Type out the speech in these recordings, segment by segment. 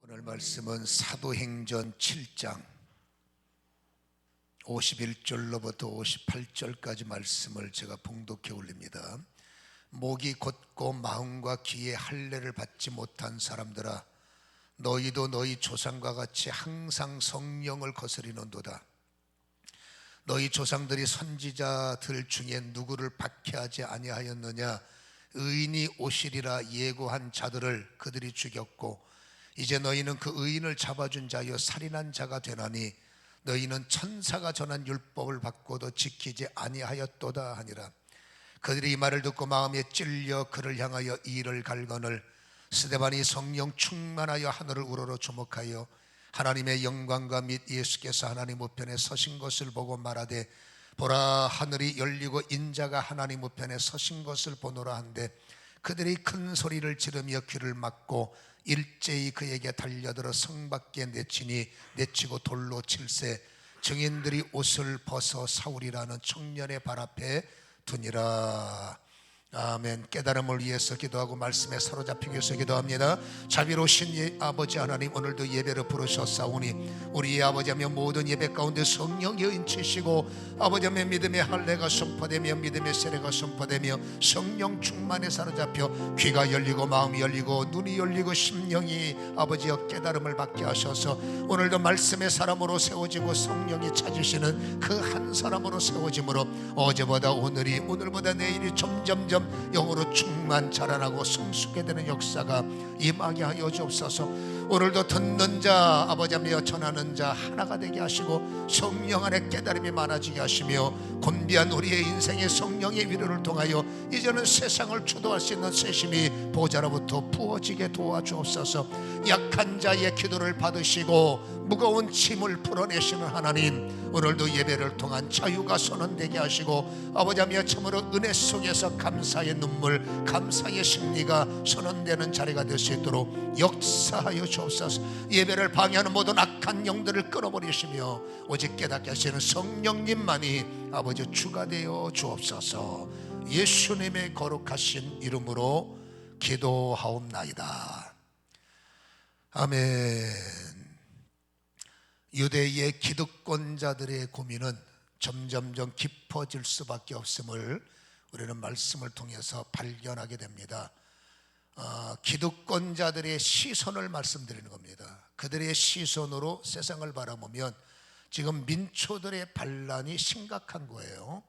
오늘 말씀은 사도행전 7장 51절로부터 58절까지 말씀을 제가 봉독해 올립니다. 목이 곧고 마음과 귀에 할례를 받지 못한 사람들아, 너희도 너희 조상과 같이 항상 성령을 거스리는도다. 너희 조상들이 선지자들 중에 누구를 박해하지 아니하였느냐? 의인이 오시리라 예고한 자들을 그들이 죽였고, 이제 너희는 그 의인을 잡아준 자여 살인한 자가 되나니 너희는 천사가 전한 율법을 받고도 지키지 아니하였도다 하니라. 그들이 이 말을 듣고 마음에 찔려 그를 향하여 이를 갈거늘 스데반이 성령 충만하여 하늘을 우러러 주목하여 하나님의 영광과 및 예수께서 하나님 우편에 서신 것을 보고 말하되, 보라, 하늘이 열리고 인자가 하나님 우편에 서신 것을 보노라 한데, 그들이 큰 소리를 지르며 귀를 막고 일제히 그에게 달려들어 성 밖에 내치고 돌로 칠세. 증인들이 옷을 벗어 사울이라는 청년의 발 앞에 두니라. 아멘. 깨달음을 위해서 기도하고 말씀에 사로잡히기 위해서 기도합니다. 자비로우신 아버지 하나님, 오늘도 예배를 부르셨사오니 우리의 아버지하며 모든 예배 가운데 성령이 인치시고 아버지하며 믿음의 할례가 선포되며 믿음의 세례가 선포되며 성령 충만에 사로잡혀 귀가 열리고 마음이 열리고 눈이 열리고 심령이 아버지여 깨달음을 받게 하셔서 오늘도 말씀의 사람으로 세워지고 성령이 찾으시는 그 한 사람으로 세워짐으로 어제보다 오늘이, 오늘보다 내일이 점점점 영으로 충만 자라나고 성숙게 되는 역사가 임하게 하여 주옵소서. 오늘도 듣는 자 아버지며 전하는 자 하나가 되게 하시고 성령 안에 깨달음이 많아지게 하시며 곤비한 우리의 인생의 성령의 위로를 통하여 이제는 세상을 주도할 수 있는 세심이 보좌로부터 부어지게 도와주옵소서. 약한 자의 기도를 받으시고 무거운 짐을 풀어내시는 하나님, 오늘도 예배를 통한 자유가 선언되게 하시고 아버지며 참으로 은혜 속에서 감사의 눈물, 감사의 승리가 선언되는 자리가 될 수 있도록 역사하여 주옵소서. 예배를 방해하는 모든 악한 영들을 끊어버리시며 오직 깨닫게 하시는 성령님만이 아버지 주가 되어 주옵소서. 예수님의 거룩하신 이름으로 기도하옵나이다. 아멘. 유대의 기득권자들의 고민은 점점점 깊어질 수밖에 없음을 우리는 말씀을 통해서 발견하게 됩니다. 기득권자들의 시선을 말씀드리는 겁니다. 그들의 시선으로 세상을 바라보면 지금 민초들의 반란이 심각한 거예요.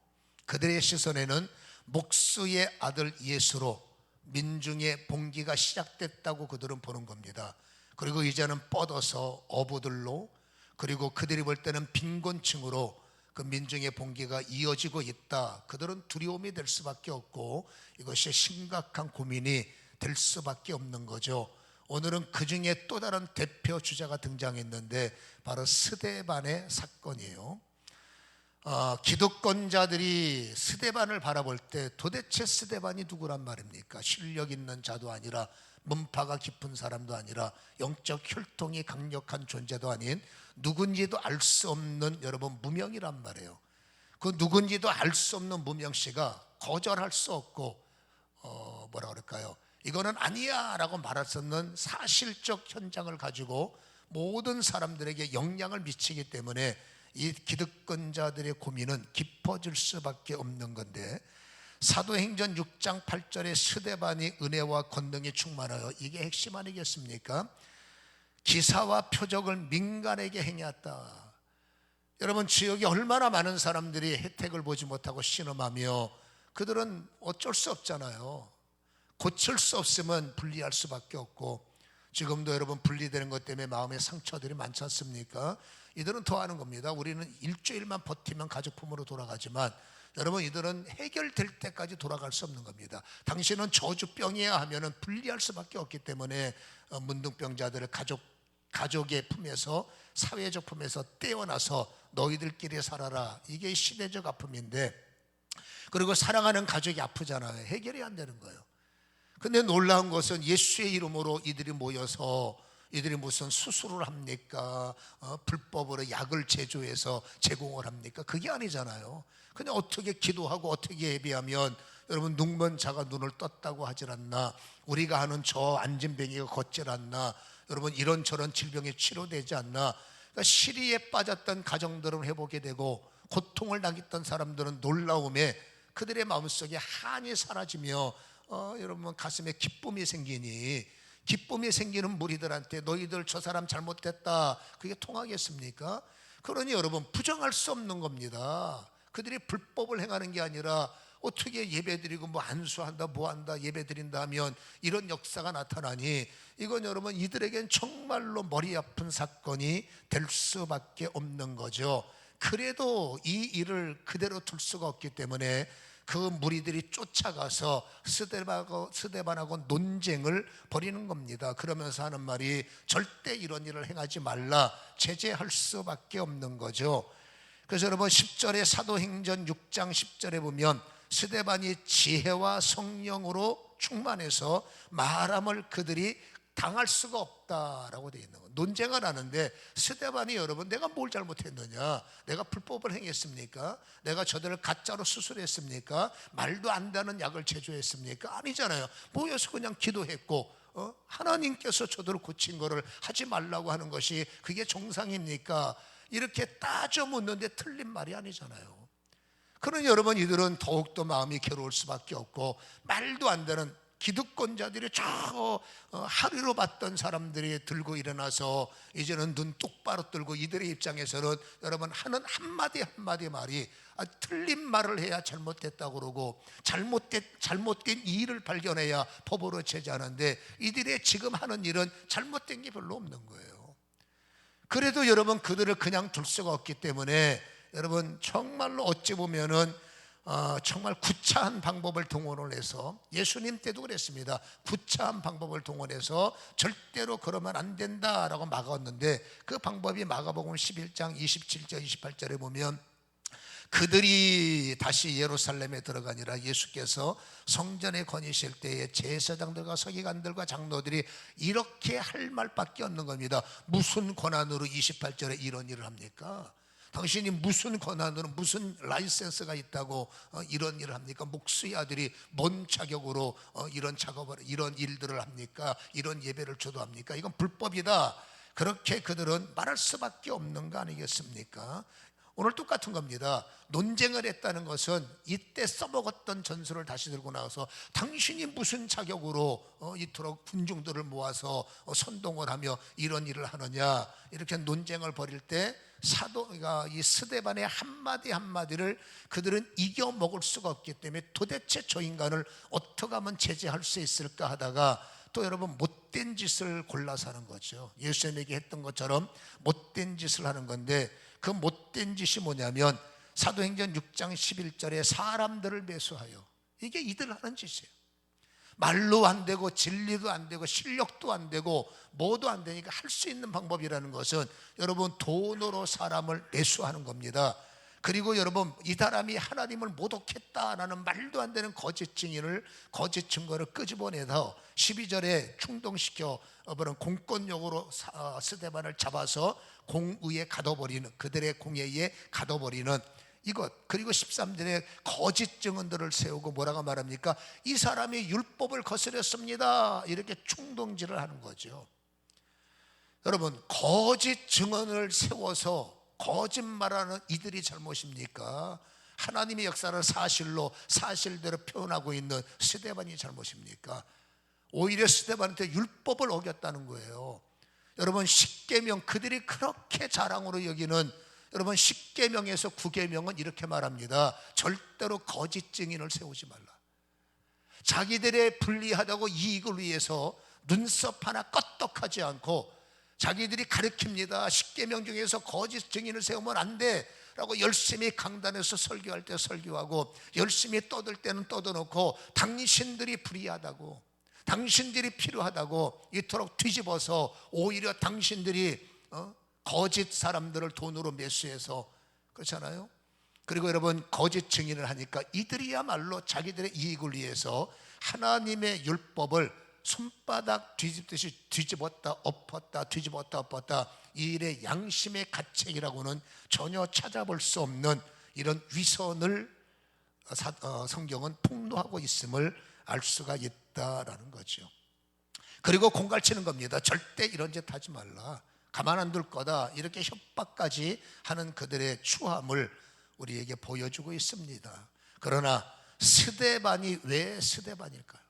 그들의 시선에는 목수의 아들 예수로 민중의 봉기가 시작됐다고 그들은 보는 겁니다. 그리고 이제는 뻗어서 어부들로, 그리고 그들이 볼 때는 빈곤층으로 그 민중의 봉기가 이어지고 있다. 그들은 두려움이 될 수밖에 없고 이것이 심각한 고민이 될 수밖에 없는 거죠. 오늘은 그 중에 또 다른 대표 주자가 등장했는데 바로 스데반의 사건이에요. 기득권자들이 스데반을 바라볼 때 도대체 스데반이 누구란 말입니까? 실력 있는 자도 아니라 문파가 깊은 사람도 아니라 영적 혈통이 강력한 존재도 아닌 누군지도 알 수 없는 여러분 무명이란 말이에요. 그 누군지도 알 수 없는 무명씨가 거절할 수 없고 뭐라 그럴까요? 이거는 아니야 라고 말할 수 없는 사실적 현장을 가지고 모든 사람들에게 영향을 미치기 때문에 이 기득권자들의 고민은 깊어질 수밖에 없는 건데, 사도행전 6장 8절에 스데반이 은혜와 권능이 충만하여, 이게 핵심 아니겠습니까? 기사와 표적을 민간에게 행했다. 여러분, 지역에 얼마나 많은 사람들이 혜택을 보지 못하고 신음하며 그들은 어쩔 수 없잖아요. 고칠 수 없으면 분리할 수밖에 없고, 지금도 여러분 분리되는 것 때문에 마음의 상처들이 많지 않습니까? 이들은 더 하는 겁니다. 우리는 일주일만 버티면 가족품으로 돌아가지만 여러분, 이들은 해결될 때까지 돌아갈 수 없는 겁니다. 당신은 저주병이야 하면은 분리할 수밖에 없기 때문에 문둥병자들을 가족의 품에서, 사회적 품에서 떼어놔서 너희들끼리 살아라. 이게 시대적 아픔인데, 그리고 사랑하는 가족이 아프잖아요. 해결이 안 되는 거예요. 근데 놀라운 것은 예수의 이름으로 이들이 모여서 이들이 무슨 수술을 합니까? 불법으로 약을 제조해서 제공을 합니까? 그게 아니잖아요. 그냥 어떻게 기도하고 어떻게 예배하면 여러분 눈먼 자가 눈을 떴다고 하질 않나? 우리가 하는 저 안진뱅이가 걷질 않나? 여러분 이런저런 질병이 치료되지 않나. 그러니까 시리에 빠졌던 가정들은 회복이 되고 고통을 당했던 사람들은 놀라움에 그들의 마음속에 한이 사라지며 여러분 가슴에 기쁨이 생기니, 기쁨이 생기는 무리들한테 너희들 저 사람 잘못됐다 그게 통하겠습니까? 그러니 여러분 부정할 수 없는 겁니다. 그들이 불법을 행하는 게 아니라 어떻게 예배드리고 뭐 안수한다 뭐한다 예배드린다 하면 이런 역사가 나타나니, 이건 여러분 이들에겐 정말로 머리 아픈 사건이 될 수밖에 없는 거죠. 그래도 이 일을 그대로 둘 수가 없기 때문에 그 무리들이 쫓아가서 스데반하고 논쟁을 벌이는 겁니다. 그러면서 하는 말이 절대 이런 일을 행하지 말라, 제재할 수밖에 없는 거죠. 그래서 여러분 10절에 사도행전 6장 10절에 보면 스데반이 지혜와 성령으로 충만해서 말함을 그들이 당할 수가 없다라고 되어 있는 거예요. 논쟁을 하는데 스데반이 여러분 내가 뭘 잘못했느냐, 내가 불법을 행했습니까? 내가 저들을 가짜로 수술했습니까? 말도 안 되는 약을 제조했습니까? 아니잖아요. 모여서 그냥 기도했고 하나님께서 저들을 고친 거를 하지 말라고 하는 것이 그게 정상입니까? 이렇게 따져 묻는데 틀린 말이 아니잖아요. 그러니 여러분 이들은 더욱더 마음이 괴로울 수밖에 없고, 말도 안 되는 기득권자들이 저 하루로 봤던 사람들이 들고 일어나서 이제는 눈 똑바로 뜨고, 이들의 입장에서는 여러분 하는 한마디 한마디 말이 틀린 말을 해야 잘못됐다고 그러고 잘못된 일을 발견해야 법으로 제재하는데, 이들의 지금 하는 일은 잘못된 게 별로 없는 거예요. 그래도 여러분 그들을 그냥 둘 수가 없기 때문에 여러분 정말로 어찌 보면은 정말 구차한 방법을 동원을 해서, 예수님 때도 그랬습니다. 구차한 방법을 동원해서 절대로 그러면 안 된다라고 막았는데, 그 방법이 마가복음 11장 27절 28절에 보면 그들이 다시 예루살렘에 들어가니라 예수께서 성전에 거니실 때에 제사장들과 서기관들과 장로들이 이렇게 할 말밖에 없는 겁니다. 무슨 권한으로 28절에 이런 일을 합니까? 당신이 무슨 권한으로, 무슨 라이센스가 있다고 이런 일을 합니까? 목수의 아들이 뭔 자격으로 이런 작업을, 이런 일들을 합니까? 이런 예배를 주도합니까? 이건 불법이다. 그렇게 그들은 말할 수밖에 없는 거 아니겠습니까? 오늘 똑같은 겁니다. 논쟁을 했다는 것은 이때 써먹었던 전술을 다시 들고 나와서 당신이 무슨 자격으로 이토록 군중들을 모아서 선동을 하며 이런 일을 하느냐, 이렇게 논쟁을 벌일 때 사도가 이 스데반의 한마디 한마디를 그들은 이겨 먹을 수가 없기 때문에 도대체 저 인간을 어떻게 하면 제재할 수 있을까 하다가 또 여러분 못된 짓을 골라서 하는 거죠. 예수님에게 했던 것처럼 못된 짓을 하는 건데, 그 못된 짓이 뭐냐면 사도행전 6장 11절에 사람들을 매수하여, 이게 이들 하는 짓이에요. 말로 안 되고 진리도 안 되고 실력도 안 되고 뭐도 안 되니까 할 수 있는 방법이라는 것은 여러분 돈으로 사람을 매수하는 겁니다. 그리고 여러분 이 사람이 하나님을 모독했다라는 말도 안 되는 거짓 증인을, 거짓 증거를 끄집어내서 12절에 충동시켜 공권력으로 스데반을 잡아서 공의에 가둬버리는, 그들의 공의에 가둬버리는 이것. 그리고 13절에 거짓 증언들을 세우고 뭐라고 말합니까? 이 사람이 율법을 거스렸습니다, 이렇게 충동질을 하는 거죠. 여러분 거짓 증언을 세워서 거짓말하는 이들이 잘못입니까? 하나님의 역사를 사실대로 표현하고 있는 스데반이 잘못입니까? 오히려 스데반한테 율법을 어겼다는 거예요. 여러분 십계명, 그들이 그렇게 자랑으로 여기는 여러분 십계명에서 9계명은 이렇게 말합니다. 절대로 거짓 증인을 세우지 말라. 자기들의 불리하다고 이익을 위해서 눈썹 하나 껐떡하지 않고 자기들이 가르칩니다. 십계명 중에서 거짓 증인을 세우면 안 돼 라고 열심히 강단에서 설교할 때 설교하고, 열심히 떠들 때는 떠들어놓고, 당신들이 불의하다고, 당신들이 필요하다고 이토록 뒤집어서 오히려 당신들이 거짓 사람들을 돈으로 매수해서, 그렇잖아요. 그리고 여러분 거짓 증인을 하니까 이들이야말로 자기들의 이익을 위해서 하나님의 율법을 손바닥 뒤집듯이 뒤집었다 엎었다 뒤집었다 엎었다, 이 일의 양심의 가책이라고는 전혀 찾아볼 수 없는 이런 위선을 성경은 폭로하고 있음을 알 수가 있다라는 거죠. 그리고 공갈치는 겁니다. 절대 이런 짓 하지 말라, 가만 안 둘 거다, 이렇게 협박까지 하는 그들의 추함을 우리에게 보여주고 있습니다. 그러나 스데반이 왜 스데반일까요?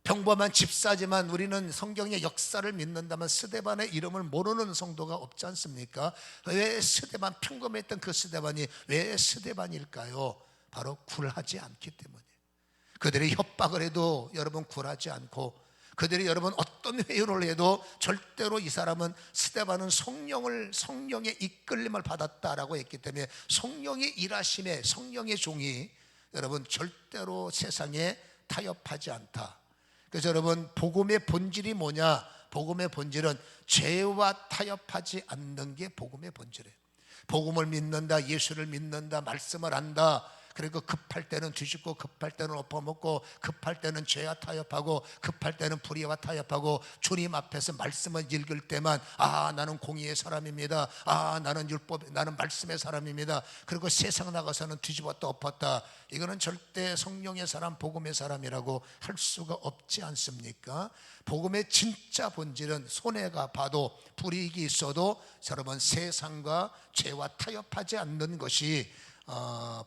평범한 집사지만 우리는 성경의 역사를 믿는다면 스데반의 이름을 모르는 성도가 없지 않습니까? 왜 스데반, 평범했던 그 스데반이 왜 스데반일까요? 바로 굴하지 않기 때문이에요. 그들이 협박을 해도 여러분 굴하지 않고, 그들이 여러분 어떤 회유를 해도 절대로 이 사람은, 스데반은 성령의 이끌림을 받았다라고 했기 때문에 성령의 일하심에, 성령의 종이 여러분 절대로 세상에 타협하지 않다. 그래서 여러분, 복음의 본질이 뭐냐? 복음의 본질은 죄와 타협하지 않는 게 복음의 본질이에요. 복음을 믿는다, 예수를 믿는다, 말씀을 안다, 그리고 급할 때는 뒤집고, 급할 때는 엎어먹고, 급할 때는 죄와 타협하고, 급할 때는 불의와 타협하고, 주님 앞에서 말씀을 읽을 때만 나는 공의의 사람입니다, 나는 나는 말씀의 사람입니다. 그리고 세상 나가서는 뒤집었다 엎었다. 이거는 절대 성령의 사람, 복음의 사람이라고 할 수가 없지 않습니까? 복음의 진짜 본질은 손해가 봐도 불이익이 있어도 여러분 세상과 죄와 타협하지 않는 것이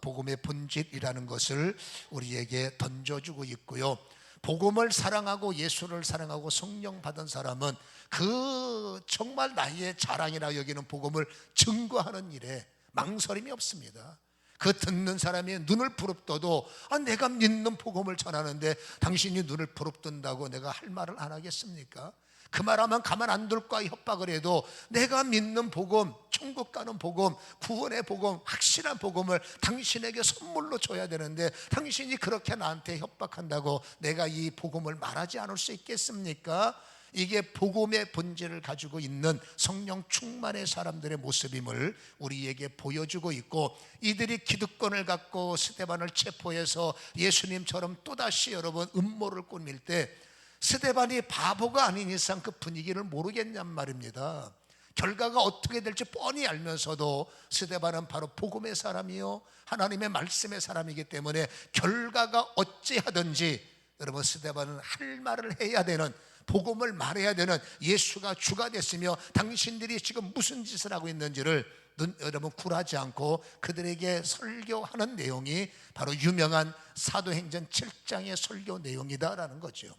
복음의 본질이라는 것을 우리에게 던져주고 있고요. 복음을 사랑하고 예수를 사랑하고 성령 받은 사람은 그 정말 나의 자랑이라 여기는 복음을 증거하는 일에 망설임이 없습니다. 그 듣는 사람이 눈을 부릅떠도 내가 믿는 복음을 전하는데 당신이 눈을 부릅뜬다고 내가 할 말을 안 하겠습니까? 그 말하면 가만 안 둘 거야 협박을 해도 내가 믿는 복음, 천국 가는 복음, 구원의 복음, 확실한 복음을 당신에게 선물로 줘야 되는데 당신이 그렇게 나한테 협박한다고 내가 이 복음을 말하지 않을 수 있겠습니까? 이게 복음의 본질을 가지고 있는 성령 충만의 사람들의 모습임을 우리에게 보여주고 있고, 이들이 기득권을 갖고 스데반을 체포해서 예수님처럼 또다시 여러분 음모를 꾸밀 때 스데반이 바보가 아닌 이상 그 분위기를 모르겠냔 말입니다. 결과가 어떻게 될지 뻔히 알면서도 스데반은 바로 복음의 사람이요 하나님의 말씀의 사람이기 때문에 결과가 어찌하든지 여러분 스데반은 할 말을 해야 되는, 복음을 말해야 되는, 예수가 주가 됐으며 당신들이 지금 무슨 짓을 하고 있는지를 여러분 굴하지 않고 그들에게 설교하는 내용이 바로 유명한 사도행전 7장의 설교 내용이다라는 거죠.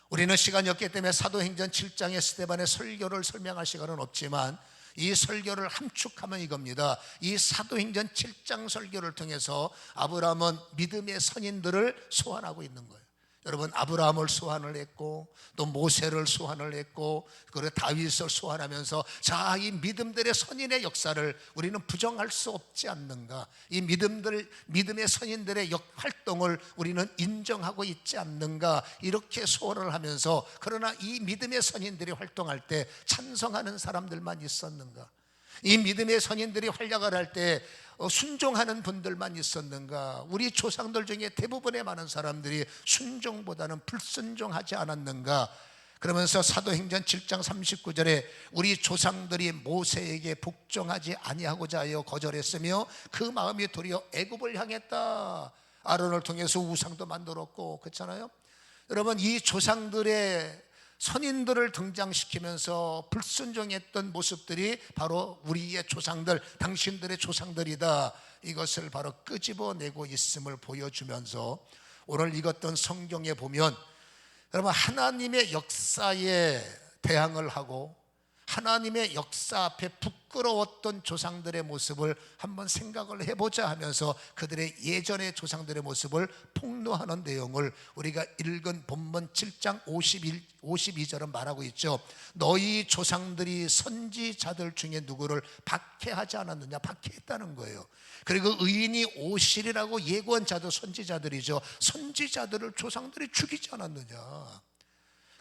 우리는 시간이 없기 때문에 사도행전 7장의 스데반의 설교를 설명할 시간은 없지만 이 설교를 함축하면 이겁니다. 이 사도행전 7장 설교를 통해서 아브라함은 믿음의 선인들을 소환하고 있는 거예요. 여러분, 아브라함을 소환을 했고 또 모세를 소환을 했고 그리고 다윗을 소환하면서 자, 이 믿음들의 선인의 역사를 우리는 부정할 수 없지 않는가, 이 믿음의 선인들의 활동을 우리는 인정하고 있지 않는가, 이렇게 소원을 하면서, 그러나 이 믿음의 선인들이 활동할 때 찬성하는 사람들만 있었는가, 이 믿음의 선인들이 활약을 할 때 순종하는 분들만 있었는가? 우리 조상들 중에 대부분의 많은 사람들이 순종보다는 불순종하지 않았는가? 그러면서 사도행전 7장 39절에 우리 조상들이 모세에게 복종하지 아니하고자 하여 거절했으며 그 마음이 도리어 애굽을 향했다. 아론을 통해서 우상도 만들었고, 그렇잖아요. 여러분, 이 조상들의 선인들을 등장시키면서 불순종했던 모습들이 바로 우리의 조상들, 당신들의 조상들이다, 이것을 바로 끄집어내고 있음을 보여주면서 오늘 읽었던 성경에 보면 여러분, 하나님의 역사에 대항을 하고 하나님의 역사 앞에 부끄러웠던 조상들의 모습을 한번 생각을 해보자 하면서 그들의 예전의 조상들의 모습을 폭로하는 내용을 우리가 읽은 본문 7장 52절은 말하고 있죠. 너희 조상들이 선지자들 중에 누구를 박해하지 않았느냐? 박해했다는 거예요. 그리고 의인이 오시리라고 예고한 자도 선지자들이죠. 선지자들을 조상들이 죽이지 않았느냐?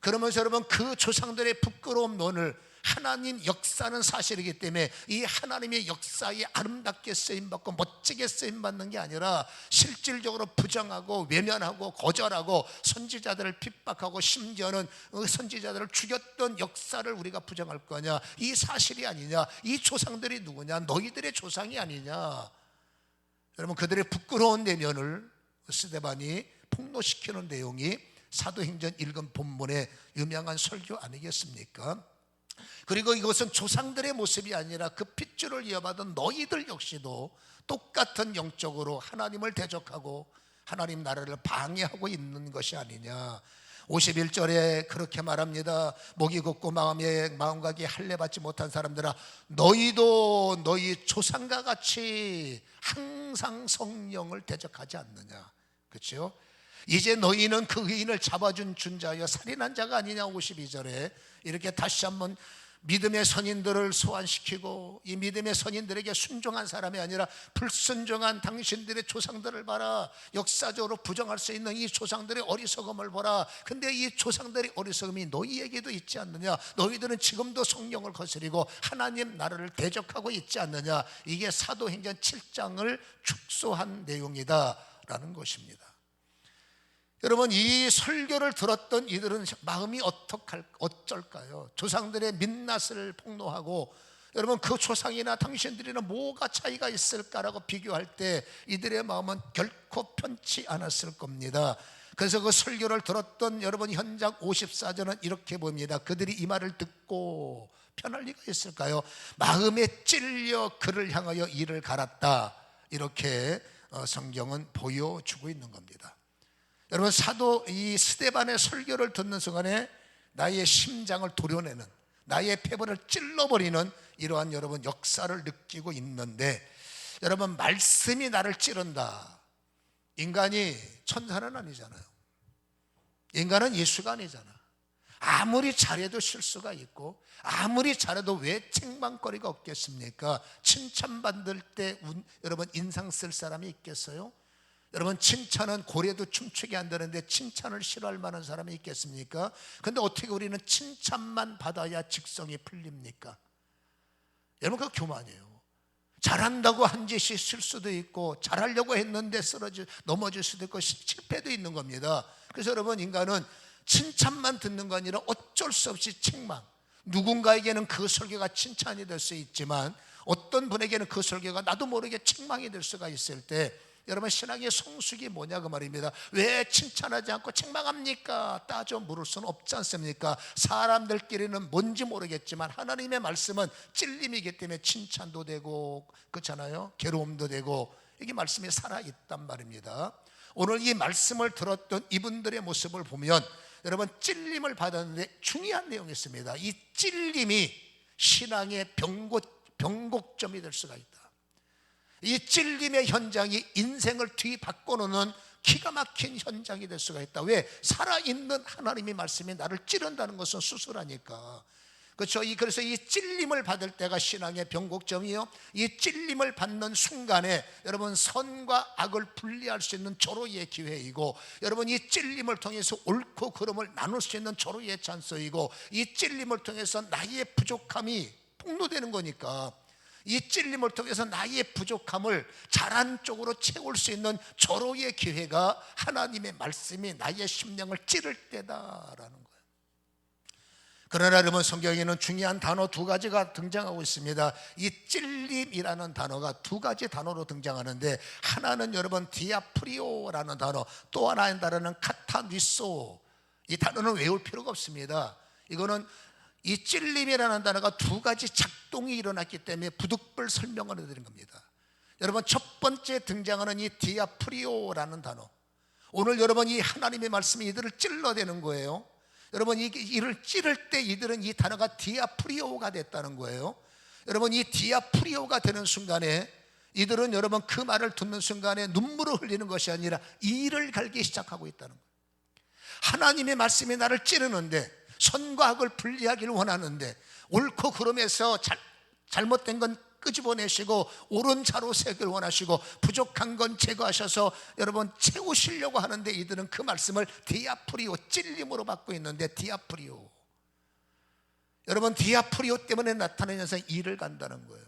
그러면서 여러분, 그 조상들의 부끄러운 면을, 하나님 역사는 사실이기 때문에 이 하나님의 역사에 아름답게 쓰임받고 멋지게 쓰임받는 게 아니라 실질적으로 부정하고 외면하고 거절하고 선지자들을 핍박하고 심지어는 선지자들을 죽였던 역사를 우리가 부정할 거냐? 이 사실이 아니냐? 이 조상들이 누구냐? 너희들의 조상이 아니냐? 여러분, 그들의 부끄러운 내면을 스데반이 폭로시키는 내용이 사도행전 읽은 본문의 유명한 설교 아니겠습니까? 그리고 이것은 조상들의 모습이 아니라 그 핏줄을 이어받은 너희들 역시도 똑같은 영적으로 하나님을 대적하고 하나님 나라를 방해하고 있는 것이 아니냐. 51절에 그렇게 말합니다. 목이 곧고 마음과 귀에 할례 받지 못한 사람들아, 너희도 너희 조상과 같이 항상 성령을 대적하지 않느냐. 그렇죠? 이제 너희는 그 의인을 잡아준 자여 살인한 자가 아니냐. 52절에 이렇게 다시 한번 믿음의 선인들을 소환시키고, 이 믿음의 선인들에게 순종한 사람이 아니라 불순종한 당신들의 조상들을 봐라. 역사적으로 부정할 수 있는 이 조상들의 어리석음을 보라. 근데 이 조상들의 어리석음이 너희에게도 있지 않느냐. 너희들은 지금도 성령을 거스리고 하나님 나라를 대적하고 있지 않느냐. 이게 사도행전 7장을 축소한 내용이다 라는 것입니다. 여러분, 이 설교를 들었던 이들은 마음이 어쩔까요? 조상들의 민낯을 폭로하고, 여러분 그 조상이나 당신들이나 뭐가 차이가 있을까라고 비교할 때 이들의 마음은 결코 편치 않았을 겁니다. 그래서 그 설교를 들었던 여러분 현장 54절은 이렇게 봅니다. 그들이 이 말을 듣고 편할 리가 있을까요? 마음에 찔려 그를 향하여 이를 갈았다. 이렇게 성경은 보여주고 있는 겁니다. 여러분, 사도 이 스데반의 설교를 듣는 순간에 나의 심장을 도려내는, 나의 폐부를 찔러버리는 이러한 여러분 역사를 느끼고 있는데, 여러분 말씀이 나를 찌른다. 인간이 천사는 아니잖아요. 인간은 예수가 아니잖아. 아무리 잘해도 실수가 있고, 아무리 잘해도 왜 책망거리가 없겠습니까? 칭찬받을 때 여러분 인상 쓸 사람이 있겠어요? 여러분, 칭찬은 고래도 춤추게 한다는데 칭찬을 싫어할 만한 사람이 있겠습니까? 그런데 어떻게 우리는 칭찬만 받아야 직성이 풀립니까? 여러분, 그거 교만이에요. 잘한다고 한 짓이 실수도 있고, 잘하려고 했는데 넘어질 수도 있고, 실패도 있는 겁니다. 그래서 여러분, 인간은 칭찬만 듣는 거 아니라 어쩔 수 없이 책망. 누군가에게는 그 설교가 칭찬이 될 수 있지만 어떤 분에게는 그 설교가 나도 모르게 책망이 될 수가 있을 때, 여러분 신앙의 성숙이 뭐냐 그 말입니다. 왜 칭찬하지 않고 책망합니까? 따져 물을 수는 없지 않습니까? 사람들끼리는 뭔지 모르겠지만 하나님의 말씀은 찔림이기 때문에 칭찬도 되고, 그렇잖아요. 괴로움도 되고, 이게 말씀이 살아있단 말입니다. 오늘 이 말씀을 들었던 이분들의 모습을 보면 여러분 찔림을 받았는데 중요한 내용이 있습니다. 이 찔림이 신앙의 변곡점이 될 수가 있다. 이 찔림의 현장이 인생을 뒤바꿔놓는 기가 막힌 현장이 될 수가 있다. 왜? 살아있는 하나님의 말씀이 나를 찌른다는 것은 수술하니까. 그렇죠? 그래서 이 찔림을 받을 때가 신앙의 변곡점이요, 이 찔림을 받는 순간에 여러분 선과 악을 분리할 수 있는 절호의 기회이고, 여러분 이 찔림을 통해서 옳고 그름을 나눌 수 있는 절호의 찬스이고, 이 찔림을 통해서 나의 부족함이 폭로되는 거니까, 이 찔림을 통해서 나의 부족함을 잘한 쪽으로 채울 수 있는 절호의 기회가 하나님의 말씀이 나의 심령을 찌를 때다라는 거예요. 그러나 여러분 성경에는 중요한 단어 두 가지가 등장하고 있습니다. 이 찔림이라는 단어가 두 가지 단어로 등장하는데, 하나는 여러분 디아프리오라는 단어, 또 하나의 단어는 카타니소. 이 단어는 외울 필요가 없습니다. 이거는 이 찔림이라는 단어가 두 가지 작동이 일어났기 때문에 부득불 설명을 해드린 겁니다. 여러분 첫 번째 등장하는 이 디아프리오라는 단어, 오늘 여러분 이 하나님의 말씀이 이들을 찔러대는 거예요. 여러분 이를 찌를 때 이들은 이 단어가 디아프리오가 됐다는 거예요. 여러분 이 디아프리오가 되는 순간에 이들은 여러분 그 말을 듣는 순간에 눈물을 흘리는 것이 아니라 이를 갈기 시작하고 있다는 거예요. 하나님의 말씀이 나를 찌르는데, 선과 악을 분리하기를 원하는데, 옳고 그름에서 잘못된 건 끄집어내시고 옳은 자로 세기를 원하시고 부족한 건 제거하셔서 여러분 채우시려고 하는데, 이들은 그 말씀을 디아프리오, 찔림으로 받고 있는데, 디아프리오, 여러분 디아프리오 때문에 나타나는 현상이 이를 간다는 거예요.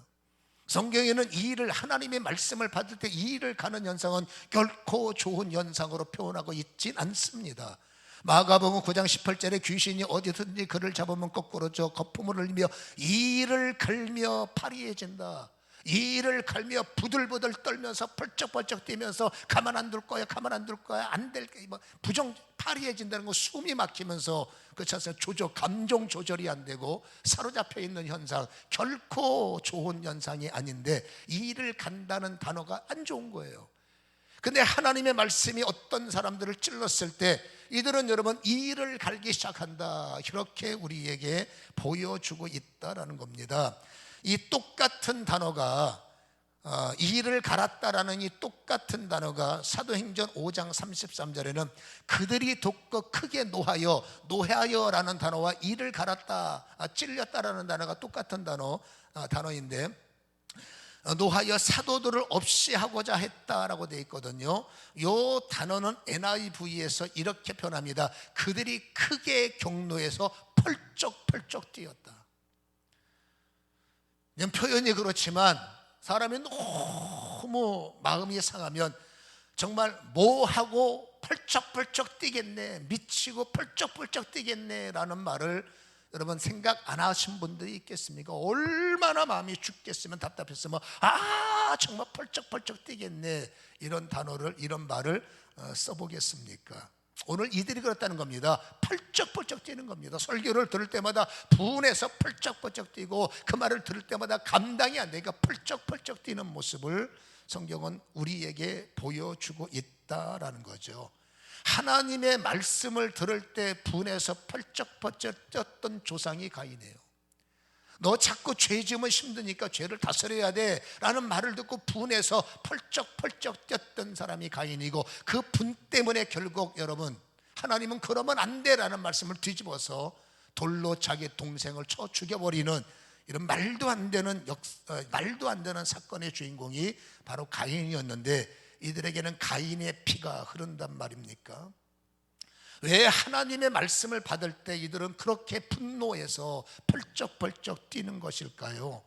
성경에는 이 일을, 하나님의 말씀을 받을 때 이 일을 가는 현상은 결코 좋은 현상으로 표현하고 있진 않습니다. 마가복음 9장 18절에 귀신이 어디든지 그를 잡으면 거꾸로 져 거품을 흘리며 이를 갈며 파리해진다. 이를 갈며 부들부들 떨면서 펄쩍펄쩍 뛰면서 가만 안 둘 거야, 가만 안 둘 거야, 안 될 거야, 부정 파리해진다는 거, 숨이 막히면서 그렇지 않습니까? 감정 조절이 안 되고 사로잡혀 있는 현상, 결코 좋은 현상이 아닌데 이 일을 간다는 단어가 안 좋은 거예요. 근데 하나님의 말씀이 어떤 사람들을 찔렀을 때 이들은 여러분 이 일을 갈기 시작한다, 이렇게 우리에게 보여주고 있다라는 겁니다. 이 똑같은 단어가 이 일을 갈았다라는 이 똑같은 단어가 사도행전 5장 33절에는 그들이 돕고 크게 노하여라는 단어와 이를 갈았다, 찔렸다라는 단어가 똑같은 단어인데 노하여 사도들을 없이 하고자 했다라고 되어 있거든요. 이 단어는 NIV에서 이렇게 표현합니다. 그들이 크게 경노해서 펄쩍펄쩍 뛰었다. 그냥 표현이 그렇지만 사람이 너무 마음이 상하면 정말 뭐하고 펄쩍펄쩍 뛰겠네, 미치고 펄쩍펄쩍 뛰겠네 라는 말을 여러분 생각 안 하신 분들이 있겠습니까? 얼마나 마음이 죽겠으면, 답답했으면 정말 펄쩍펄쩍 뛰겠네, 이런 단어를, 이런 말을 써보겠습니까? 오늘 이들이 그렇다는 겁니다. 펄쩍펄쩍 뛰는 겁니다. 설교를 들을 때마다 분해서 펄쩍펄쩍 뛰고 그 말을 들을 때마다 감당이 안 되니까 펄쩍펄쩍 뛰는 모습을 성경은 우리에게 보여주고 있다라는 거죠. 하나님의 말씀을 들을 때 분해서 펄쩍펄쩍 뛰었던 조상이 가인이에요. 너 자꾸 죄 지으면 힘드니까 죄를 다스려야 돼 라는 말을 듣고 분해서 펄쩍펄쩍 뛰었던 사람이 가인이고, 그 분 때문에 결국 여러분 하나님은 그러면 안 돼 라는 말씀을 뒤집어서 돌로 자기 동생을 쳐 죽여버리는 이런 말도 안 되는 사건의 주인공이 바로 가인이었는데, 이들에게는 가인의 피가 흐른단 말입니까? 왜 하나님의 말씀을 받을 때 이들은 그렇게 분노해서 펄쩍펄쩍 뛰는 것일까요?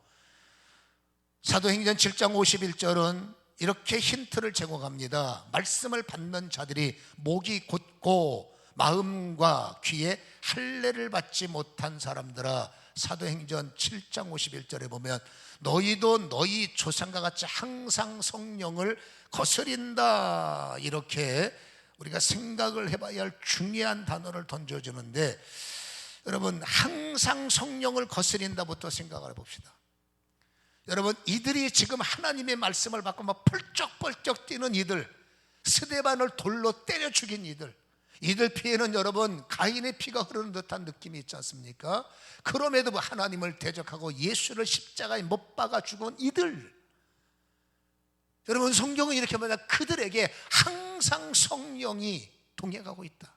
사도행전 7장 51절은 이렇게 힌트를 제공합니다. 말씀을 받는 자들이 목이 곧고 마음과 귀에 할례를 받지 못한 사람들아, 사도행전 7장 51절에 보면 너희도 너희 조상과 같이 항상 성령을 거스린다, 이렇게 우리가 생각을 해봐야 할 중요한 단어를 던져주는데, 여러분 항상 성령을 거스린다부터 생각을 해봅시다. 여러분 이들이 지금 하나님의 말씀을 받고 막 펄쩍펄쩍 뛰는 이들, 스데반을 돌로 때려 죽인 이들 피에는 여러분 가인의 피가 흐르는 듯한 느낌이 있지 않습니까? 그럼에도 하나님을 대적하고 예수를 십자가에 못 박아 죽은 이들, 여러분 성경은 이렇게 말합니다. 그들에게 항상 성령이 동행하고 있다.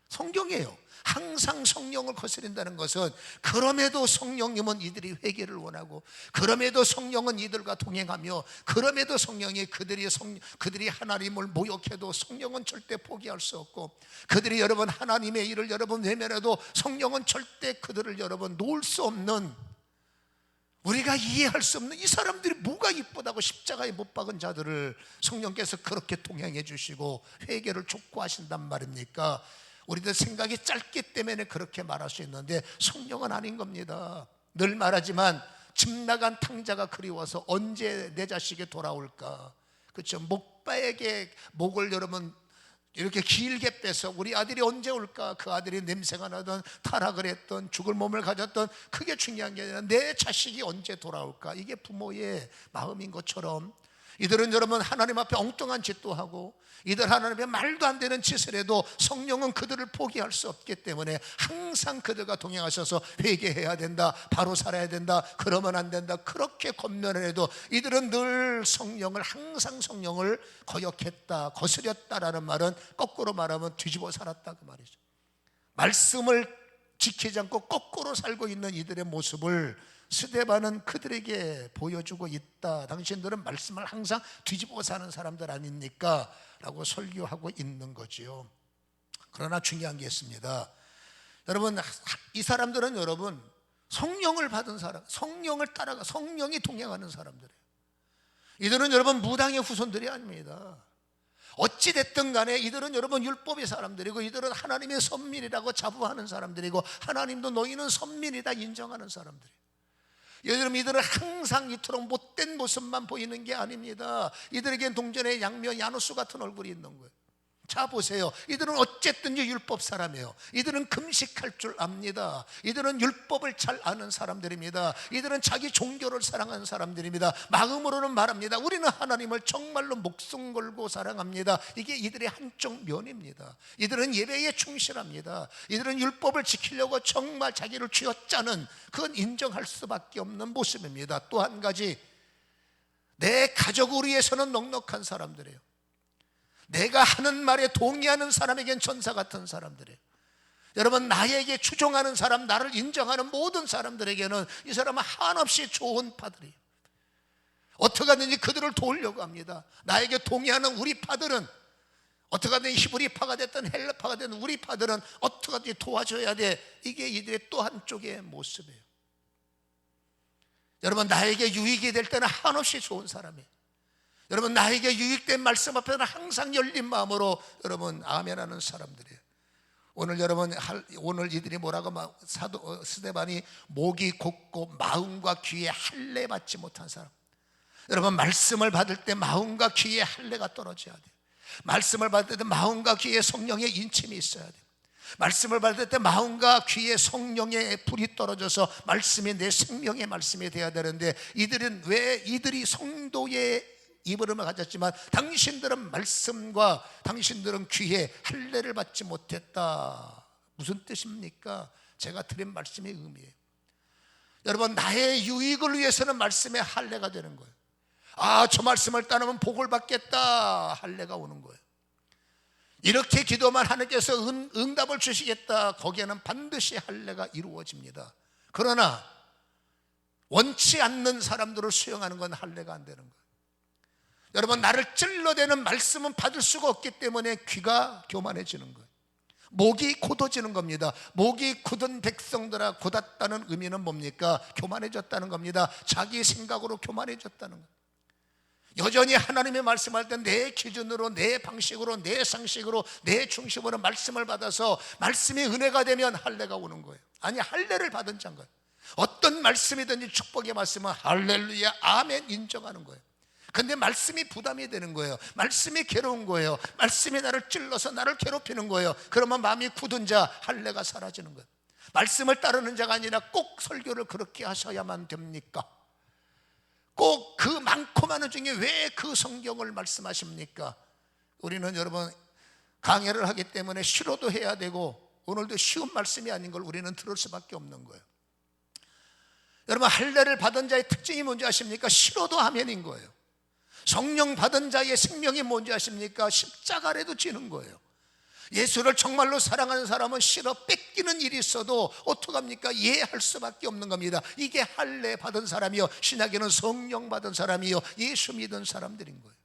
성경이에요. 항상 성령을 거스린다는 것은 그럼에도 성령님은 이들이 회개를 원하고, 그럼에도 성령은 이들과 동행하며, 그럼에도 성령이 그들이 하나님을 모욕해도 성령은 절대 포기할 수 없고, 그들이 여러분 하나님의 일을 여러분 외면해도 성령은 절대 그들을 여러분 놓을 수 없는, 우리가 이해할 수 없는, 이 사람들이 뭐가 이쁘다고 십자가에 못 박은 자들을 성령께서 그렇게 동행해 주시고 회개를 촉구하신단 말입니까? 우리들 생각이 짧기 때문에 그렇게 말할 수 있는데 성령은 아닌 겁니다. 늘 말하지만 집 나간 탕자가 그리워서 언제 내 자식이 돌아올까, 그렇죠? 목바에게 목을 여러분 이렇게 길게 빼서 우리 아들이 언제 올까, 그 아들이 냄새가 나던 타락을 했던 죽을 몸을 가졌던, 그게 중요한 게 아니라 내 자식이 언제 돌아올까, 이게 부모의 마음인 것처럼 이들은 여러분 하나님 앞에 엉뚱한 짓도 하고, 이들 하나님 앞에 말도 안 되는 짓을 해도 성령은 그들을 포기할 수 없기 때문에 항상 그들과 동행하셔서 회개해야 된다, 바로 살아야 된다, 그러면 안 된다, 그렇게 권면을 해도 이들은 늘 항상 성령을 거역했다, 거스렸다라는 말은 거꾸로 말하면 뒤집어 살았다 그 말이죠. 말씀을 지키지 않고 거꾸로 살고 있는 이들의 모습을 스데반은 그들에게 보여주고 있다. 당신들은 말씀을 항상 뒤집어 사는 사람들 아닙니까? 라고 설교하고 있는 거지요. 그러나 중요한 게 있습니다. 여러분 이 사람들은 여러분 성령을 받은 사람, 성령을 따라가 성령이 동행하는 사람들이에요. 이들은 여러분 무당의 후손들이 아닙니다. 어찌 됐든 간에 이들은 여러분 율법의 사람들이고, 이들은 하나님의 선민이라고 자부하는 사람들이고, 하나님도 너희는 선민이다 인정하는 사람들이에요. 여러분 이들은 항상 이토록 못된 모습만 보이는 게 아닙니다. 이들에겐 동전의 양면 야누스 같은 얼굴이 있는 거예요. 자 보세요. 이들은 어쨌든지 율법 사람이에요. 이들은 금식할 줄 압니다. 이들은 율법을 잘 아는 사람들입니다. 이들은 자기 종교를 사랑하는 사람들입니다. 마음으로는 말합니다. 우리는 하나님을 정말로 목숨 걸고 사랑합니다. 이게 이들의 한쪽 면입니다. 이들은 예배에 충실합니다. 이들은 율법을 지키려고 정말 자기를 쥐어짜는, 그건 인정할 수밖에 없는 모습입니다. 또 한 가지, 내 가족을 위해서는 넉넉한 사람들이에요. 내가 하는 말에 동의하는 사람에겐 천사 같은 사람들이에요. 여러분, 나에게 추종하는 사람, 나를 인정하는 모든 사람들에게는 이 사람은 한없이 좋은 파들이에요. 어떻게 하든지 그들을 도우려고 합니다. 나에게 동의하는 우리 파들은, 어떻게 하든지 히브리파가 됐든 헬라파가 됐든 우리 파들은 어떻게 하든지 도와줘야 돼. 이게 이들의 또 한쪽의 모습이에요. 여러분, 나에게 유익이 될 때는 한없이 좋은 사람이에요. 여러분, 나에게 유익된 말씀 앞에는 항상 열린 마음으로 여러분 아멘하는 사람들이에요. 오늘 이들이 뭐라고 사도 스데반이 목이 곧고 마음과 귀에 할례 받지 못한 사람. 여러분, 말씀을 받을 때 마음과 귀에 할례가 떨어져야 돼요. 말씀을 받을 때 마음과 귀에 성령의 인침이 있어야 돼요. 말씀을 받을 때 마음과 귀에 성령의 불이 떨어져서 말씀이 내 생명의 말씀이 되어야 되는데, 이들이 성도의 이름을 가졌지만 당신들은 말씀과 당신들은 귀에 할례를 받지 못했다. 무슨 뜻입니까? 제가 드린 말씀의 의미예요. 여러분, 나의 유익을 위해서는 말씀의 할례가 되는 거예요. 저 말씀을 따르면 복을 받겠다, 할례가 오는 거예요. 이렇게 기도만 하나님께서 응답을 주시겠다, 거기에는 반드시 할례가 이루어집니다. 그러나 원치 않는 사람들을 수용하는 건 할례가 안 되는 거예요. 여러분, 나를 찔러대는 말씀은 받을 수가 없기 때문에 귀가 교만해지는 거예요. 목이 굳어지는 겁니다. 목이 굳은 백성들아, 굳었다는 의미는 뭡니까? 교만해졌다는 겁니다. 자기 생각으로 교만해졌다는 거예요. 여전히 하나님의 말씀할 때 내 기준으로, 내 방식으로, 내 상식으로, 내 중심으로 말씀을 받아서 말씀이 은혜가 되면 할례가 오는 거예요. 아니, 할례를 받은 자인 거예요. 어떤 말씀이든지 축복의 말씀은 할렐루야 아멘 인정하는 거예요. 근데 말씀이 부담이 되는 거예요. 말씀이 괴로운 거예요. 말씀이 나를 찔러서 나를 괴롭히는 거예요. 그러면 마음이 굳은 자, 할례가 사라지는 거예요. 말씀을 따르는 자가 아니라 꼭 설교를 그렇게 하셔야만 됩니까? 꼭 그 많고 많은 중에 왜 그 성경을 말씀하십니까? 우리는 여러분 강해를 하기 때문에 싫어도 해야 되고, 오늘도 쉬운 말씀이 아닌 걸 우리는 들을 수밖에 없는 거예요. 여러분, 할례를 받은 자의 특징이 뭔지 아십니까? 싫어도 아멘인 거예요. 성령 받은 자의 생명이 뭔지 아십니까? 십자가라도 지는 거예요. 예수를 정말로 사랑하는 사람은 싫어 뺏기는 일이 있어도 어떡합니까? 이해할 수밖에 없는 겁니다. 이게 할례 받은 사람이요, 신약에는 성령 받은 사람이요, 예수 믿은 사람들인 거예요.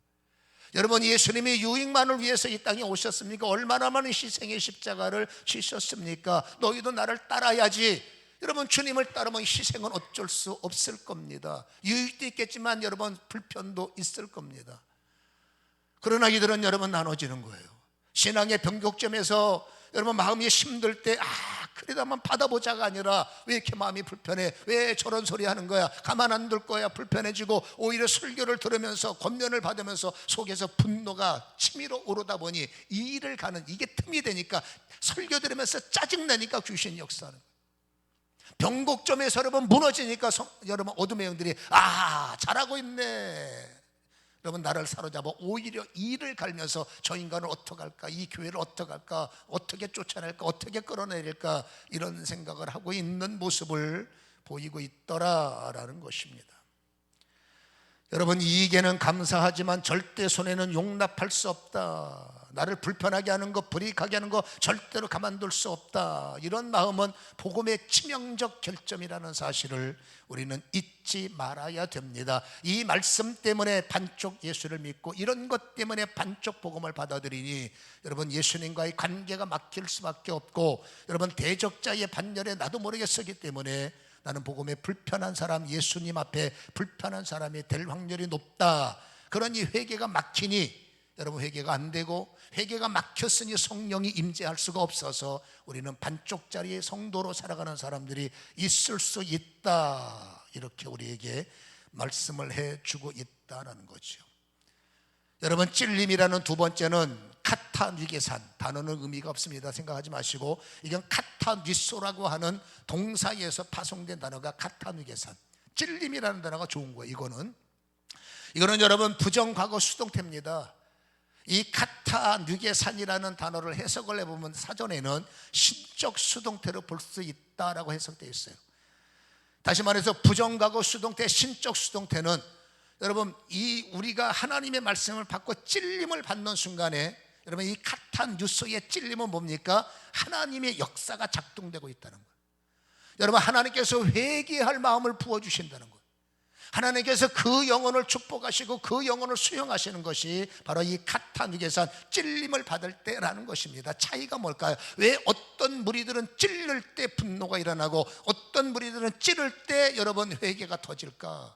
여러분, 예수님이 유익만을 위해서 이 땅에 오셨습니까? 얼마나 많은 희생의 십자가를 지셨습니까? 너희도 나를 따라야지. 여러분, 주님을 따르면 희생은 어쩔 수 없을 겁니다. 유익도 있겠지만 여러분 불편도 있을 겁니다. 그러나 이들은 여러분 나눠지는 거예요. 신앙의 변곡점에서 여러분 마음이 힘들 때 그래도 한번 받아보자가 아니라, 왜 이렇게 마음이 불편해? 왜 저런 소리 하는 거야? 가만 안 둘 거야? 불편해지고 오히려 설교를 들으면서 권면을 받으면서 속에서 분노가 치밀어 오르다 보니 이 일을 가는, 이게 틈이 되니까 설교 들으면서 짜증나니까 귀신 역사하는 거예요. 변곡점에서 여러분 무너지니까 여러분 어둠의 영들이 잘하고 있네, 여러분 나를 사로잡아 오히려 이를 갈면서 저 인간을 어떻게 할까, 이 교회를 어떻게 할까, 어떻게 쫓아낼까, 어떻게 끌어내릴까, 이런 생각을 하고 있는 모습을 보이고 있더라라는 것입니다. 여러분, 이익에는 감사하지만 절대 손해는 용납할 수 없다. 나를 불편하게 하는 것, 불이익하게 하는 것 절대로 가만둘 수 없다. 이런 마음은 복음의 치명적 결점이라는 사실을 우리는 잊지 말아야 됩니다. 이 말씀 때문에 반쪽 예수를 믿고 이런 것 때문에 반쪽 복음을 받아들이니 여러분 예수님과의 관계가 막힐 수밖에 없고, 여러분 대적자의 반열에 나도 모르게 서기 때문에 나는 복음에 불편한 사람, 예수님 앞에 불편한 사람이 될 확률이 높다. 그러니 회개가 막히니 여러분 회개가 안 되고, 회개가 막혔으니 성령이 임재할 수가 없어서 우리는 반쪽짜리 성도로 살아가는 사람들이 있을 수 있다. 이렇게 우리에게 말씀을 해주고 있다는 거죠. 여러분, 찔림이라는 두 번째는 카타뉘게산, 단어는 의미가 없습니다. 생각하지 마시고, 이건 카타뉘소라고 하는 동사에서 파송된 단어가 카타뉘게산. 찔림이라는 단어가 좋은 거예요. 이거는 여러분 부정과거 수동태입니다. 이 카타뉘게산이라는 단어를 해석을 해보면 사전에는 신적 수동태로 볼 수 있다라고 해석되어 있어요. 다시 말해서 부정과거 수동태, 신적 수동태는 여러분, 우리가 하나님의 말씀을 받고 찔림을 받는 순간에 여러분, 이 카타뉴소의 찔림은 뭡니까? 하나님의 역사가 작동되고 있다는 거예요. 여러분, 하나님께서 회개할 마음을 부어주신다는 거예요. 하나님께서 그 영혼을 축복하시고 그 영혼을 수용하시는 것이 바로 이 카타뉘게산, 찔림을 받을 때라는 것입니다. 차이가 뭘까요? 왜 어떤 무리들은 찔릴 때 분노가 일어나고 어떤 무리들은 찌를 때 여러분 회개가 터질까?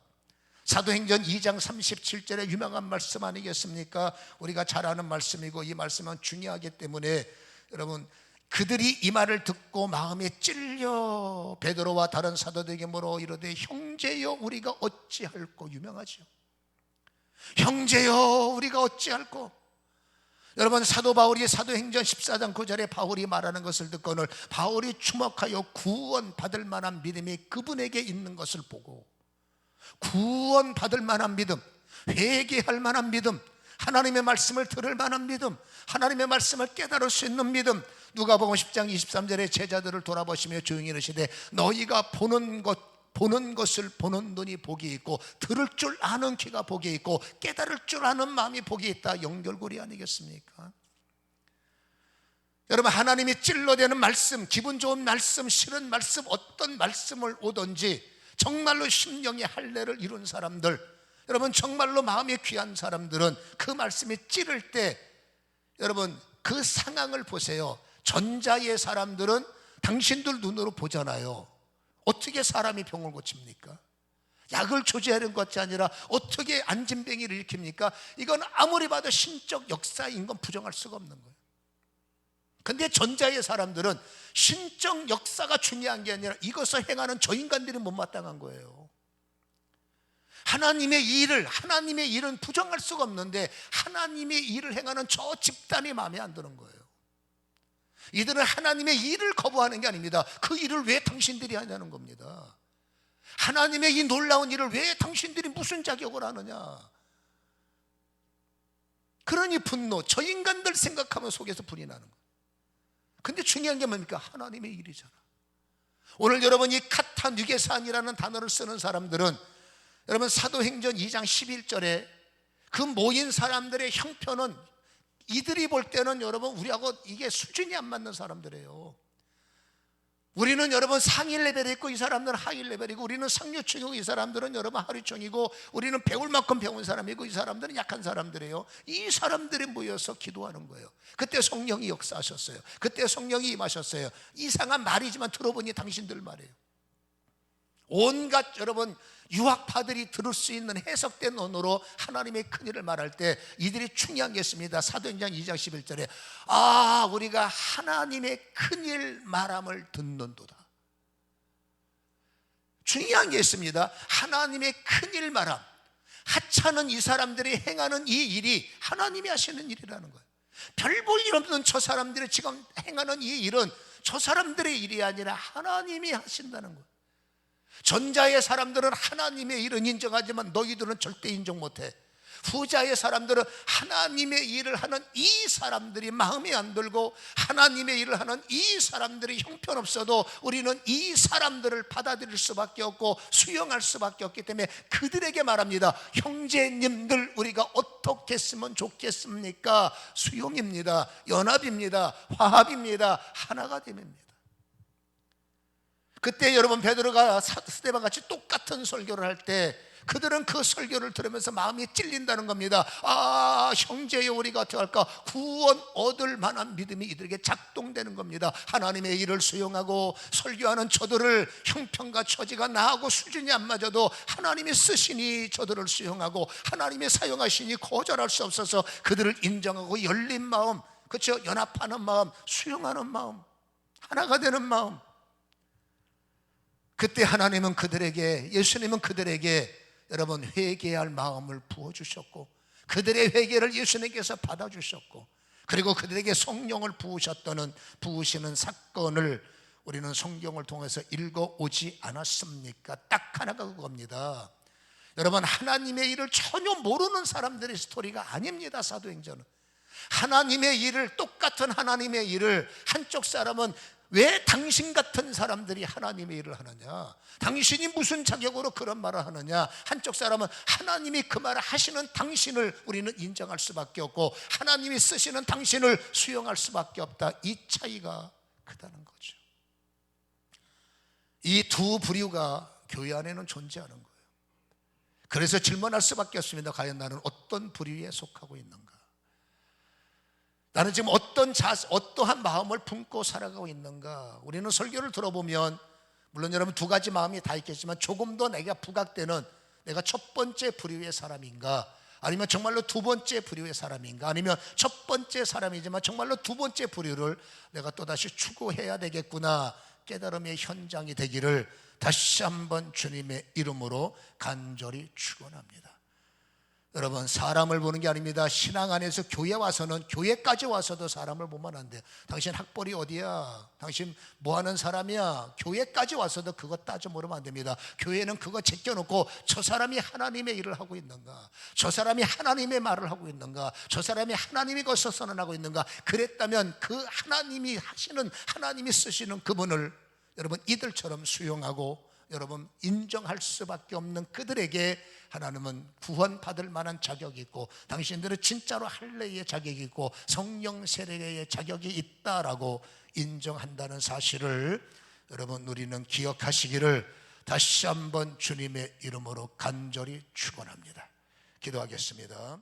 사도행전 2장 37절에 유명한 말씀 아니겠습니까? 우리가 잘 아는 말씀이고 이 말씀은 중요하기 때문에 여러분, 그들이 이 말을 듣고 마음에 찔려 베드로와 다른 사도들에게 물어 이르되 형제여 우리가 어찌할꼬. 유명하죠. 형제여 우리가 어찌할꼬. 여러분, 사도 바울이 사도행전 14장 9절에 바울이 말하는 것을 듣고는 바울이 주목하여 구원받을 만한 믿음이 그분에게 있는 것을 보고, 구원받을 만한 믿음, 회개할 만한 믿음, 하나님의 말씀을 들을 만한 믿음, 하나님의 말씀을 깨달을 수 있는 믿음. 누가복음 10장 23절에 제자들을 돌아보시며 조용히 이르시되 너희가 보는 것을 보는 눈이 복이 있고 들을 줄 아는 귀가 복이 있고 깨달을 줄 아는 마음이 복이 있다. 연결고리 아니겠습니까? 여러분, 하나님이 찔러대는 말씀, 기분 좋은 말씀, 싫은 말씀, 어떤 말씀을 오든지 정말로 심령의 할례를 이룬 사람들, 여러분 정말로 마음이 귀한 사람들은 그 말씀이 찌를 때 여러분 그 상황을 보세요. 전자의 사람들은 당신들 눈으로 보잖아요. 어떻게 사람이 병을 고칩니까? 약을 조제하는 것이 아니라 어떻게 안진뱅이를 일으킵니까? 이건 아무리 봐도 신적 역사인 건 부정할 수가 없는 거예요. 근데 전자의 사람들은 신적 역사가 중요한 게 아니라 이것을 행하는 저 인간들이 못마땅한 거예요. 하나님의 일은 부정할 수가 없는데 하나님의 일을 행하는 저 집단이 마음에 안 드는 거예요. 이들은 하나님의 일을 거부하는 게 아닙니다. 그 일을 왜 당신들이 하냐는 겁니다. 하나님의 이 놀라운 일을 왜 당신들이 무슨 자격을 하느냐. 그러니 분노, 저 인간들 생각하면 속에서 불이 나는 거예요. 근데 중요한 게 뭡니까? 하나님의 일이잖아. 오늘 여러분 이 카타뉘게산이라는 단어를 쓰는 사람들은 여러분 사도행전 2장 11절에 그 모인 사람들의 형편은 이들이 볼 때는 여러분 우리하고 이게 수준이 안 맞는 사람들이에요. 우리는 여러분 상위 레벨에 있고 이 사람들은 하위 레벨이고, 우리는 상류층이고 이 사람들은 여러분 하류층이고, 우리는 배울 만큼 배운 사람이고 이 사람들은 약한 사람들이에요. 이 사람들이 모여서 기도하는 거예요. 그때 성령이 역사하셨어요. 그때 성령이 임하셨어요. 이상한 말이지만 들어보니 당신들 말이에요. 온갖 여러분 유학파들이 들을 수 있는 해석된 언어로 하나님의 큰일을 말할 때 이들이 중요한 게 있습니다. 사도행전 2장 11절에 우리가 하나님의 큰일 말함을 듣는도다. 중요한 게 있습니다. 하나님의 큰일 말함. 하찮은 이 사람들이 행하는 이 일이 하나님이 하시는 일이라는 거예요. 별 볼 일 없는 저 사람들이 지금 행하는 이 일은 저 사람들의 일이 아니라 하나님이 하신다는 거예요. 전자의 사람들은 하나님의 일은 인정하지만 너희들은 절대 인정 못해. 후자의 사람들은 하나님의 일을 하는 이 사람들이 마음에 안 들고, 하나님의 일을 하는 이 사람들이 형편없어도 우리는 이 사람들을 받아들일 수밖에 없고 수용할 수밖에 없기 때문에 그들에게 말합니다. 형제님들 우리가 어떻게 했으면 좋겠습니까? 수용입니다. 연합입니다. 화합입니다. 하나가 됨입니다. 그때 여러분 베드로가 스데반 같이 똑같은 설교를 할 때 그들은 그 설교를 들으면서 마음이 찔린다는 겁니다. 형제여 우리가 어떻게 할까? 구원 얻을 만한 믿음이 이들에게 작동되는 겁니다. 하나님의 일을 수용하고 설교하는 저들을 형편과 처지가 나하고 수준이 안 맞아도 하나님이 쓰시니 저들을 수용하고 하나님이 사용하시니 거절할 수 없어서 그들을 인정하고 열린 마음, 그렇죠? 연합하는 마음, 수용하는 마음, 하나가 되는 마음. 그때 하나님은 그들에게, 예수님은 그들에게 여러분 회개할 마음을 부어주셨고 그들의 회개를 예수님께서 받아주셨고, 그리고 그들에게 성령을 부으시는 사건을 우리는 성경을 통해서 읽어오지 않았습니까? 딱 하나가 그겁니다. 여러분, 하나님의 일을 전혀 모르는 사람들의 스토리가 아닙니다. 사도행전은 하나님의 일을, 똑같은 하나님의 일을, 한쪽 사람은 왜 당신 같은 사람들이 하나님의 일을 하느냐, 당신이 무슨 자격으로 그런 말을 하느냐, 한쪽 사람은 하나님이 그 말을 하시는 당신을 우리는 인정할 수밖에 없고 하나님이 쓰시는 당신을 수용할 수밖에 없다. 이 차이가 크다는 거죠. 이 두 부류가 교회 안에는 존재하는 거예요. 그래서 질문할 수밖에 없습니다. 과연 나는 어떤 부류에 속하고 있는가? 나는 지금 어떠한 마음을 품고 살아가고 있는가? 우리는 설교를 들어보면 물론 여러분 두 가지 마음이 다 있겠지만 조금 더 내가 부각되는, 내가 첫 번째 부류의 사람인가, 아니면 정말로 두 번째 부류의 사람인가, 아니면 첫 번째 사람이지만 정말로 두 번째 부류를 내가 또다시 추구해야 되겠구나, 깨달음의 현장이 되기를 다시 한번 주님의 이름으로 간절히 축원합니다. 여러분, 사람을 보는 게 아닙니다. 신앙 안에서 교회 와서는, 교회까지 와서도 사람을 보면 안 돼요. 당신 학벌이 어디야? 당신 뭐 하는 사람이야? 교회까지 와서도 그거 따져 물으면 안 됩니다. 교회는 그거 제껴놓고 저 사람이 하나님의 일을 하고 있는가? 저 사람이 하나님의 말을 하고 있는가? 저 사람이 하나님이 것을 선언하고 있는가? 그랬다면 그 하나님이 하시는, 하나님이 쓰시는 그분을 여러분 이들처럼 수용하고 여러분 인정할 수밖에 없는 그들에게 하나님은 구원받을 만한 자격이 있고, 당신들은 진짜로 할례의 자격이 있고 성령 세례의 자격이 있다라고 인정한다는 사실을 여러분 우리는 기억하시기를 다시 한번 주님의 이름으로 간절히 축원합니다. 기도하겠습니다.